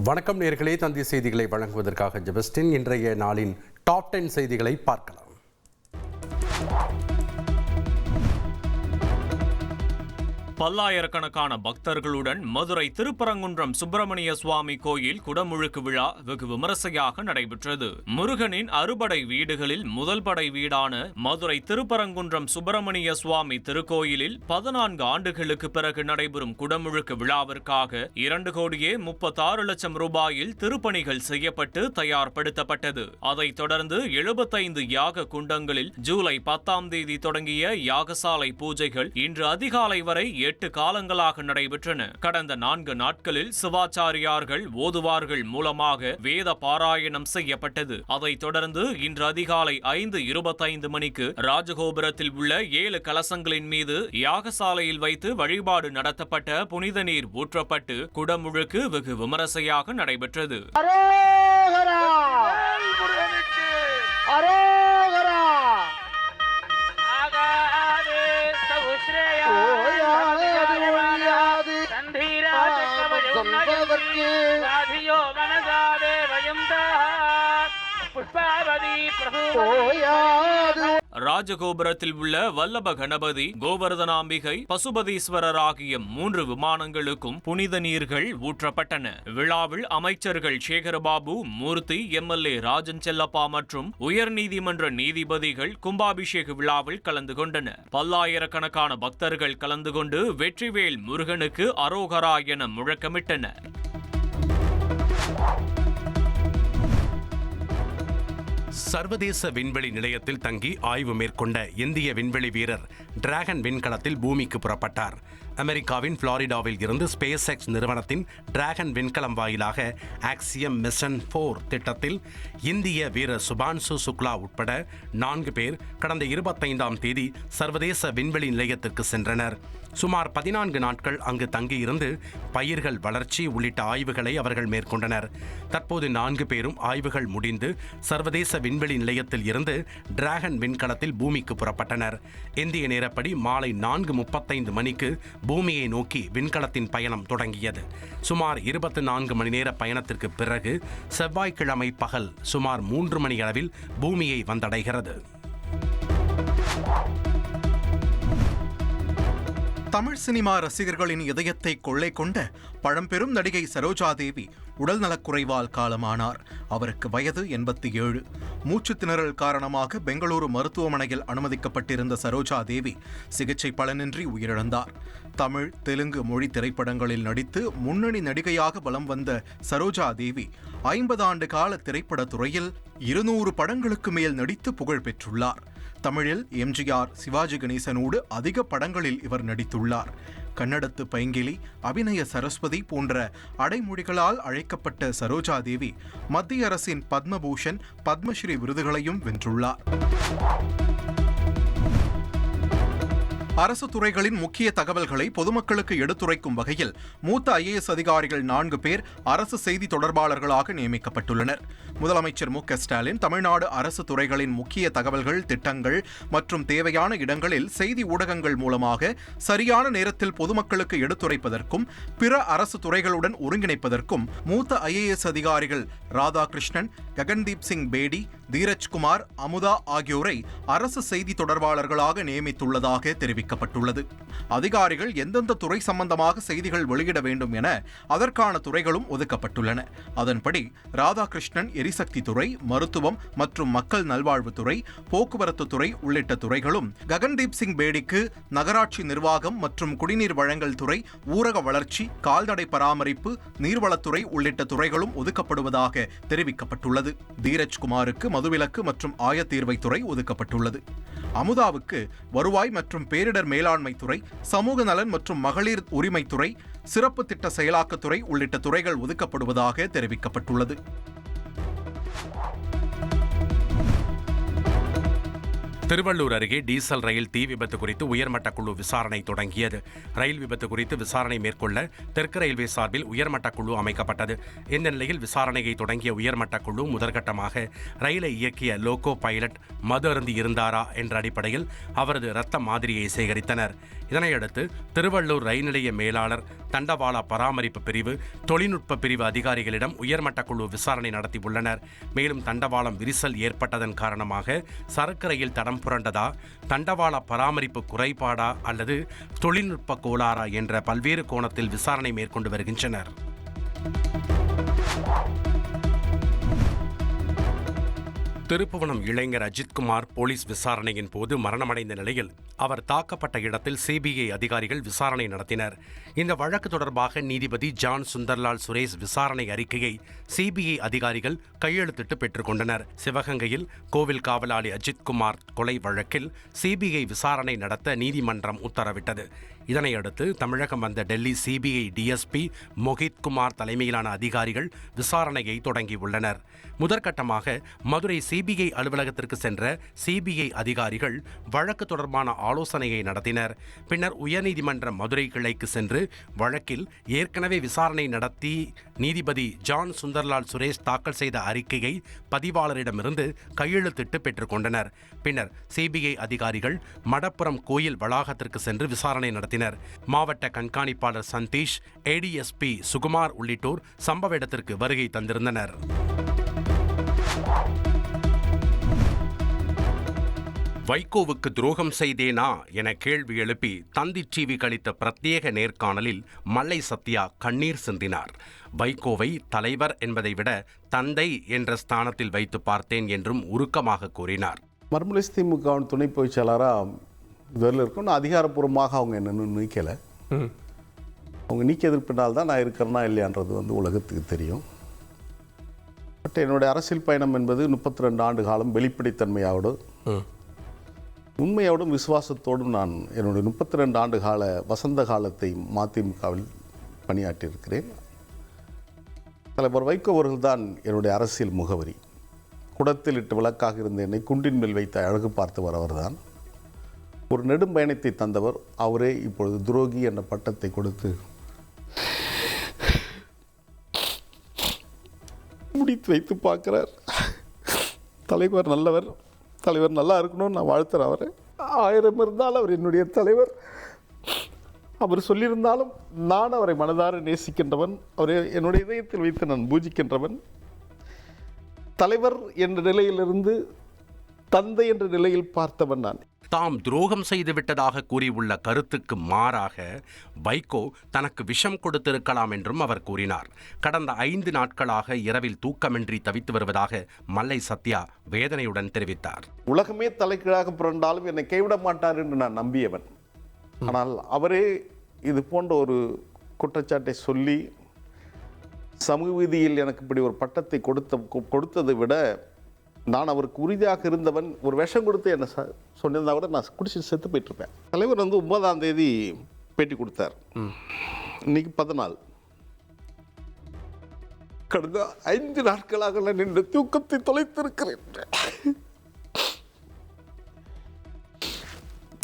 வணக்கம் நேயர்களே, தந்தி செய்திகளை வழங்குவதற்காக ஜெபஸ்டின். இன்றைய நாளின் டாப் 10 செய்திகளை பார்க்கலாம். பல்லாயிரக்கணக்கான பக்தர்களுடன் மதுரை திருப்பரங்குன்றம் சுப்பிரமணிய சுவாமி கோயில் குடமுழுக்கு விழா வெகு விமரிசையாக நடைபெற்றது. முருகனின் அறுபடை வீடுகளில் முதல் படை வீடான மதுரை திருப்பரங்குன்றம் சுப்பிரமணிய சுவாமி திருக்கோயிலில் 14 ஆண்டுகளுக்கு பிறகு நடைபெறும் குடமுழுக்கு விழாவிற்காக 2,36,00,000 ரூபாயில் திருப்பணிகள் செய்யப்பட்டு தயார்படுத்தப்பட்டது. அதைத் தொடர்ந்து 75 யாக குண்டங்களில் ஜூலை 10ஆம் தேதி தொடங்கிய யாகசாலை பூஜைகள் இன்று அதிகாலை வரை 8 காலங்களாக நடைபெற்றன. கடந்த 4 நாட்களில் சிவாச்சாரியார்கள் ஓதுவார்கள் மூலமாக வேத பாராயணம் செய்யப்பட்டது. அதைத் தொடர்ந்து இன்று அதிகாலை 5:25 மணிக்கு ராஜகோபுரத்தில் உள்ள 7 கலசங்களின் மீது யாகசாலையில் வைத்து வழிபாடு நடத்தப்பட்ட புனித நீர் ஊற்றப்பட்டு குடமுழுக்கு வெகு விமரிசையாக நடைபெற்றது. ராஜகோபுரத்தில் உள்ள வல்லப கணபதி, கோவர்தனாம்பிகை, பசுபதீஸ்வரர் ஆகிய 3 விமானங்களுக்கும் புனித நீர்கள் ஊற்றப்பட்டன. விழாவில் அமைச்சர்கள் சேகரபாபு, மூர்த்தி, MLA ராஜன் செல்லப்பா மற்றும் உயர்நீதிமன்ற நீதிபதிகள் கும்பாபிஷேக விழாவில் கலந்து கொண்டனர். பல்லாயிரக்கணக்கான பக்தர்கள் கலந்து கொண்டு வெற்றிவேல் முருகனுக்கு அரோகரா என முழக்கமிட்டனர். சர்வதேச விண்வெளி நிலையத்தில் தங்கி ஆய்வு மேற்கொண்ட இந்திய விண்வெளி வீரர் டிராகன் விண்கலத்தில் பூமிக்கு புறப்பட்டார். அமெரிக்காவின் புளோரிடாவில் இருந்து ஸ்பேஸ் எக்ஸ் நிறுவனத்தின் டிராகன் விண்கலம் வாயிலாக ஆக்சியம் மிஷன் 4 திட்டத்தில் இந்திய வீரர் சுபான்சு சுக்லா உட்பட 4 பேர் கடந்த 25ஆம் தேதி சர்வதேச விண்வெளி நிலையத்திற்கு சென்றனர். சுமார் 14 நாட்கள் அங்கு தங்கியிருந்து பயிர்கள் வளர்ச்சி உள்ளிட்ட ஆய்வுகளை அவர்கள் மேற்கொண்டனர். தற்போது 4 பேரும் ஆய்வுகள் முடிந்து சர்வதேச விண்வெளி நிலையத்தில் இருந்து டிராகன் விண்கலத்தில் பூமிக்கு புறப்பட்டனர். இந்திய நேரப்படி மாலை 4:35 மணிக்கு பூமியை நோக்கி விண்கலத்தின் பயணம் தொடங்கியது. சுமார் 24 மணி நேர பயணத்திற்கு பிறகு செவ்வாய்க்கிழமை பகல் சுமார் 3 மணி அளவில் பூமியை வந்தடைகிறது. தமிழ் சினிமா ரசிகர்களின் இதயத்தை கொள்ளை கொண்ட பழம்பெரும் நடிகை சரோஜா தேவி உடல்நலக்குறைவால் காலமானார். அவருக்கு வயது 87. மூச்சு திணறல் காரணமாக பெங்களூரு மருத்துவமனையில் அனுமதிக்கப்பட்டிருந்த சரோஜா தேவி சிகிச்சை பலனின்றி உயிரிழந்தார். தமிழ், தெலுங்கு மொழி திரைப்படங்களில் நடித்து முன்னணி நடிகையாக வலம் வந்த சரோஜா தேவி 50 ஆண்டு கால திரைப்படத் துறையில் 200 படங்களுக்கு மேல் நடித்து புகழ் பெற்றுள்ளார். தமிழில் எம்ஜிஆர், சிவாஜி கணேசனோடு அதிக படங்களில் இவர் நடித்துள்ளார். கன்னடத்து பைங்கிலி, அபிநய சரஸ்வதி போன்ற அடைமொழிகளால் அழைக்கப்பட்ட சரோஜா தேவி மத்திய அரசின் பத்மபூஷன், பத்மஸ்ரீ விருதுகளையும் வென்றுள்ளார். அரசு துறைகளின் முக்கிய தகவல்களை பொதுமக்களுக்கு எடுத்துரைக்கும் வகையில் மூத்த IAS அதிகாரிகள் 4 பேர் அரசு செய்தி தொடர்பாளர்களாக நியமிக்கப்பட்டுள்ளனர். முதலமைச்சர் மு.க. ஸ்டாலின் தமிழ்நாடு அரசு துறைகளின் முக்கிய தகவல்கள், திட்டங்கள் மற்றும் தேவையான இடங்களில் செய்தி ஊடகங்கள் மூலமாக சரியான நேரத்தில் பொதுமக்களுக்கு எடுத்துரைப்பதற்கும் பிற அரசு துறைகளுடன் ஒருங்கிணைப்பதற்கும் மூத்த IAS அதிகாரிகள் ராதாகிருஷ்ணன், ககன்தீப் சிங் பேடி, தீரஜ்குமார், அமுதா ஆகியோரை அரசு செய்தி தொடர்பாளர்களாக நியமித்துள்ளதாக தெரிவிக்கப்பட்டுள்ளது. அதிகாரிகள் எந்தெந்த துறை சம்பந்தமாக செய்திகள் வெளியிட வேண்டும் என அதற்கான துறைகளும் ஒதுக்கப்பட்டுள்ளன. அதன்படி ராதாகிருஷ்ணன் எரிசக்தி துறை, மருத்துவம் மற்றும் மக்கள் நல்வாழ்வுத்துறை, போக்குவரத்து துறை உள்ளிட்ட துறைகளும், ககன்தீப் சிங் பேடிக்கு நகராட்சி நிர்வாகம் மற்றும் குடிநீர் வழங்கல் துறை, ஊரக வளர்ச்சி, கால்நடை பராமரிப்பு, நீர்வளத்துறை உள்ளிட்ட துறைகளும் ஒதுக்கப்படுவதாக தெரிவிக்கப்பட்டுள்ளது. தீரஜ்குமாருக்கு மதுவிலக்கு மற்றும் ஆயத்தீர்வைத்துறை ஒதுக்கப்பட்டுள்ளது. அமுதாவுக்கு வருவாய் மற்றும் பேரிடர் மேலாண்மை துறை, சமூக நலன் மற்றும் மகளிர் உரிமைத்துறை, சிறப்பு திட்ட செயலாக்கத்துறை உள்ளிட்ட துறைகள் ஒதுக்கப்படுவதாக தெரிவிக்கப்பட்டுள்ளது. திருவள்ளூர் அருகே டீசல் ரயில் தீ விபத்து குறித்து உயர்மட்ட குழு விசாரணை தொடங்கியது. ரயில் விபத்து குறித்து விசாரணை மேற்கொள்ள தெற்கு ரயில்வே சார்பில் உயர்மட்ட குழு அமைக்கப்பட்டது. இந்த நிலையில் விசாரணையை தொடங்கிய உயர்மட்ட குழு முதற்கட்டமாக ரயிலை இயக்கிய லோகோ பைலட் மது அருந்தி இருந்தாரா என்ற அடிப்படையில் அவரது இரத்த மாதிரியை சேகரித்தனர். இதனையடுத்து திருவள்ளூர் ரயில் நிலைய மேலாளர், தண்டவாள பராமரிப்பு பிரிவு, தொழில்நுட்ப பிரிவு அதிகாரிகளிடம் உயர்மட்ட குழு விசாரணை நடத்தியுள்ளனர். மேலும் தண்டவாளம் விரிசல் ஏற்பட்டதன் காரணமாக சரக்கு ரயில் தடம் புரண்டதா, தண்டவாள பராமரிப்பு குறைபாடா அல்லது தொழில்நுட்ப கோளாறா என்ற பல்வேறு கோணத்தில் விசாரணை மேற்கொண்டு வருகின்றனர். திருப்புவனம் இளைஞர் அஜித்குமார் போலீஸ் விசாரணையின் போது மரணமடைந்த நிலையில் அவர் தாக்கப்பட்ட இடத்தில் சிபிஐ அதிகாரிகள் விசாரணை நடத்தினர். இந்த வழக்கு தொடர்பாக நீதிபதி ஜான் சுந்தர்லால் சுரேஷ் விசாரணை அறிக்கையை சிபிஐ அதிகாரிகள் கையெழுத்திட்டு பெற்றுக்கொண்டனர். சிவகங்கையில் கோவில் காவலாளி அஜித்குமார் கொலை வழக்கில் சிபிஐ விசாரணை நடத்த நீதிமன்றம் உத்தரவிட்டது. இதனையடுத்து தமிழகம் வந்த டெல்லி சிபிஐ டிஎஸ்பி மோஹித்குமார் தலைமையிலான அதிகாரிகள் விசாரணையை தொடங்கியுள்ளனர். முதற்கட்டமாக மதுரை சிபிஐ அலுவலகத்திற்கு சென்ற சிபிஐ அதிகாரிகள் வழக்கு தொடர்பான ஆலோசனையை நடத்தினர். பின்னர் உயர்நீதிமன்ற மதுரை கிளைக்கு சென்று வழக்கில் ஏற்கனவே விசாரணை நடத்தி நீதிபதி ஜான் சுந்தர்லால் சுரேஷ் தாக்கல் செய்த அறிக்கையை பதிவாளரிடமிருந்து கையெழுத்திட்டு பெற்றுக்கொண்டனர். பின்னர் சிபிஐ அதிகாரிகள் மடப்புரம் கோயில் வளாகத்திற்கு சென்று விசாரணை நடத்தினர். மாவட்ட கண்காணிப்பாளர் சந்தீஷ், ஏடிஎஸ்பி சுகுமார் உள்ளிட்டோர் சம்பவ இடத்திற்கு வருகை தந்திருந்தனர். வைகோவுக்கு துரோகம் செய்தேனா என கேள்வி எழுப்பி தந்தி டிவி அளித்த பிரத்யேக நேர்காணலில் மல்லை சத்யா கண்ணீர் சிந்தினார். வைகோவை தலைவர் என்பதை விட தந்தை என்ற ஸ்தானத்தில் வைத்து பார்த்தேன் என்றும் உருக்கமாக கூறினார். மர்மலிஸ் திமுகவின் துணை பொதுச் செயலாளராக இதில் இருக்கும். அதிகாரப்பூர்வமாக அவங்க என்ன நீக்கலை. அவங்க நீக்கியதற்கு பின்னால் தான் நான் இருக்கிறேன்னா இல்லையான்றது உலகத்துக்கு தெரியும். பட் என்னுடைய அரசியல் பயணம் என்பது 32 ஆண்டு காலம் வெளிப்படைத்தன்மையோடு உண்மையோடும் விசுவாசத்தோடும் நான் என்னுடைய 32 ஆண்டு கால வசந்த காலத்தை மதிமுகவில் பணியாற்றியிருக்கிறேன். தலைவர் வைகோ அவர்கள் தான் என்னுடைய அரசியல் முகவரி. குடத்தில் இட்டு விளக்காக இருந்த என்னை குண்டின் மேல் வைத்த அழகு பார்த்தவர் அவர்தான். ஒரு நெடும் பயணத்தை தந்தவர் அவரே. இப்பொழுது துரோகி என்ற பட்டத்தை கொடுத்து முடித்து வைத்து பார்க்கிறார். தலைவர் நல்லவர், தலைவர் நல்லா இருக்கணும்னு நான் வாழ்த்துறேன் அவரை. 1000 இருந்தாலும் அவர் என்னுடைய தலைவர். அவர் சொல்லியிருந்தாலும் நான் அவரை மனதார நேசிக்கின்றவன். அவரை என்னுடைய இதயத்தில் வைத்து நான் பூஜிக்கின்றவன். தலைவர் என்ற நிலையிலிருந்து தந்தை என்ற நிலையில் பார்த்தவன் நான். தாம் துரோகம் செய்துவிட்டதாக கூறியுள்ள கருத்துக்கு மாறாக வைகோ தனக்கு விஷம் கொடுத்திருக்கலாம் என்றும் அவர் கூறினார். கடந்த 5 நாட்களாக இரவில் தூக்கமின்றி தவித்து வருவதாக மல்லை சத்யா வேதனையுடன் தெரிவித்தார். உலகமே தலைகீழாக புரண்டாலும் என்னை கைவிட மாட்டார் என்று நான் நம்பியவன். ஆனால் அவரே இது போன்ற ஒரு குற்றச்சாட்டை சொல்லி சமூக விதியில் எனக்கு இப்படி ஒரு பட்டத்தை கொடுத்ததை விட நான் அவருக்கு உறுதியாக இருந்தவன். ஒரு விஷம் கொடுத்து என்னை சொன்னிருந்தா கூட நான் குடிச்சு செத்து போயிட்டுருப்பேன். தலைவர் 9ஆம் தேதி பேட்டி கொடுத்தார். இன்னைக்கு 14. கடந்த 5 நாட்களாக நான் இந்த தூக்கத்தை தொலைத்திருக்கிறேன்.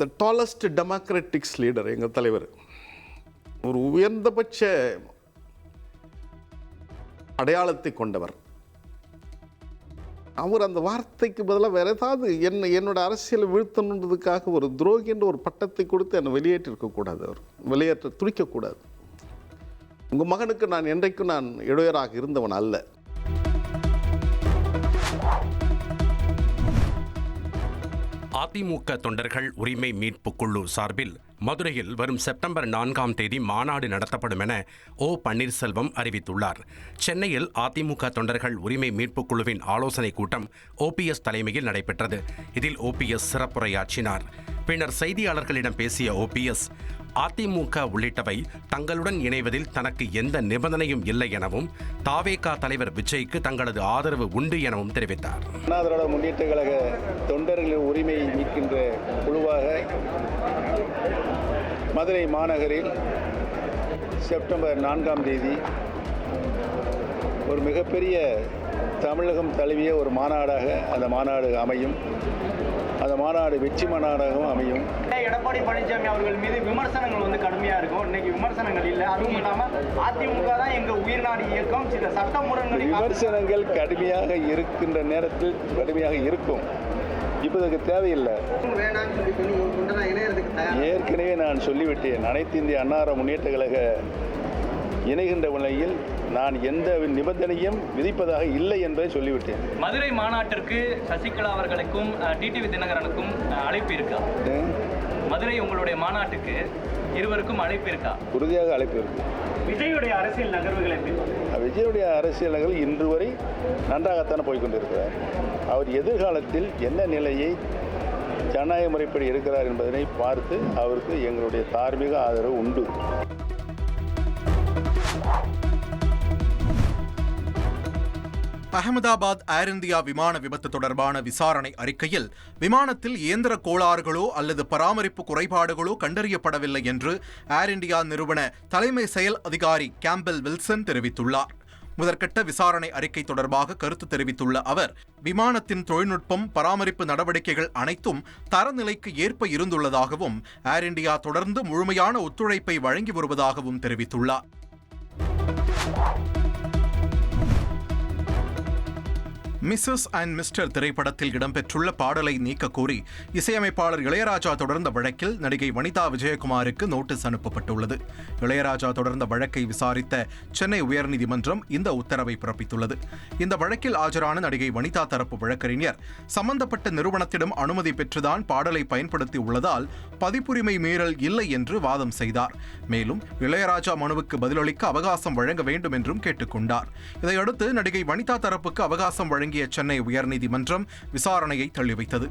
த டாலஸ்ட் டெமோக்ராட்டிக்ஸ் லீடர் எங்கள் தலைவர். ஒரு உயர்ந்தபட்ச அடையாளத்தை கொண்டவர். அவர் அந்த வார்த்தைக்கு பதிலாக வேற ஏதாவது என்னோட அரசியலை வீழ்த்தணுன்றதுக்காக ஒரு துரோகி என்ற ஒரு பட்டத்தை கொடுத்து என்னை வெளியேற்றிருக்கக்கூடாது. அவர் வெளியேற்ற துடிக்கக்கூடாது. உங்கள் மகனுக்கு நான் என்றைக்கும் நான் இடையராக இருந்தவன் அல்ல. அதிமுக தொண்டர்கள் உரிமை மீட்பு குழு சார்பில் மதுரையில் வரும் செப்டம்பர் 4ஆம் தேதி மாநாடு நடத்தப்படும் என ஓ பன்னீர்செல்வம் அறிவித்துள்ளார். சென்னையில் அதிமுக தொண்டர்கள் உரிமை மீட்பு குழுவின் ஆலோசனை கூட்டம் ஓபிஎஸ் தலைமையில் நடைபெற்றது. இதில் ஓபிஎஸ் சிறப்புரையாற்றினார். பின்னர் செய்தியாளர்களிடம் பேசிய ஓபிஎஸ், அதிமுக உள்ளிட்டவை தங்களுடன் இணைவதில் தனக்கு எந்த நிபந்தனையும் இல்லை எனவும் தாவேகா தலைவர் விஜய்க்கு தங்களது ஆதரவு உண்டு எனவும் தெரிவித்தார். அண்ணா திராவிட முன்னேற்ற கழக தொண்டர்களின் உரிமையை மீட்கின்ற குழுவாக மதுரை மாநகரில் செப்டம்பர் 4ஆம் தேதி ஒரு மிகப்பெரிய தமிழகம் தழுவிய ஒரு மாநாடாக அந்த மாநாடு அமையும். அந்த மாநாடு வெற்றி மாநாடாகவும் அமையும். எடப்பாடி பழனிசாமி அவர்கள் மீது விமர்சனங்கள் வந்து கடுமையா இருக்கும். இன்னைக்கு விமர்சனங்கள் இல்லை. அதுவும் இல்லாம அதிமுக தான் எங்க உயிர்நாடி இயக்கம், சில சட்ட முரண்களை விமர்சனங்கள் கடுமையாக இருக்கின்ற நேரத்தில் கடுமையாக இருக்கும். இப்போ இதுக்கு தேவையில்லை. ஏற்கனவே நான் சொல்லிவிட்டேன், அனைத்து இந்திய அண்ணா முன்னேற்ற கழக இணைகின்ற நிலையில் நான் எந்த நிபந்தனையும் விதிப்பதாக இல்லை என்பதை சொல்லிவிட்டேன். மதுரை மாநாட்டிற்கு சசிகலா அவர்களுக்கும் டிடிவி தினகரனுக்கும் அழைப்பு இருக்கா? மதுரை உங்களுடைய மாநாட்டுக்கு இருவருக்கும் அழைப்பு இருக்கா? உறுதியாக அழைப்பு இருக்கு. விஜயுடைய அரசியல் நகர்வுகள் எப்படி? விஜயுடைய அரசியல் நகர்வு இன்று வரை நன்றாகத்தானே போய்கொண்டிருக்கிறார். அவர் எதிர்காலத்தில் என்ன நிலையை ஜனநாயக முறைப்படி இருக்கிறார் என்பதனை பார்த்து அவருக்கு எங்களுடைய தார்மீக ஆதரவு உண்டு. அகமதாபாத் ஏர் இந்தியா விமான விபத்து தொடர்பான விசாரணை அறிக்கையில் விமானத்தில் இயந்திர கோளாறுகளோ அல்லது பராமரிப்பு குறைபாடுகளோ கண்டறியப்படவில்லை என்று ஏர் இந்தியா நிறுவன தலைமை செயல் அதிகாரி கேம்பல் வில்சன் தெரிவித்துள்ளார். முதற்கட்ட விசாரணை அறிக்கை தொடர்பாக கருத்து தெரிவித்துள்ள அவர், விமானத்தின் தொழில்நுட்பம், பராமரிப்பு நடவடிக்கைகள் அனைத்தும் தரநிலைக்கு ஏற்ப இருந்துள்ளதாகவும் ஏர் இந்தியா தொடர்ந்து முழுமையான ஒத்துழைப்பை வழங்கி வருவதாகவும் தெரிவித்துள்ளார். மிஸ்ஸஸ் அண்ட் மிஸ்டர் திரைப்படத்தில் இடம்பெற்றுள்ள பாடலை நீக்க கோரி இசையமைப்பாளர் இளையராஜா தொடர்ந்த வழக்கில் நடிகை வனிதா விஜயகுமாருக்கு நோட்டீஸ் அனுப்பப்பட்டுள்ளது. இளையராஜா தொடர்ந்த வழக்கை விசாரித்த சென்னை உயர்நீதிமன்றம் இந்த உத்தரவை பிறப்பித்துள்ளது. இந்த வழக்கில் ஆஜரான நடிகை வனிதா தரப்பு வழக்கறிஞர் சம்பந்தப்பட்ட நிறுவனத்திடம் அனுமதி பெற்றுதான் பாடலை பயன்படுத்தி உள்ளதால் பதிப்புரிமை மீறல் இல்லை என்று வாதம் செய்தார். மேலும் இளையராஜா மனுவுக்கு பதிலளிக்க அவகாசம் வழங்க வேண்டும் என்றும் கேட்டுக்கொண்டார். இதையடுத்து நடிகை வனிதா தரப்புக்கு அவகாசம் வழங்கிய சென்னை உயர்நீதிமன்றம் விசாரணையை தள்ளிவைத்தது.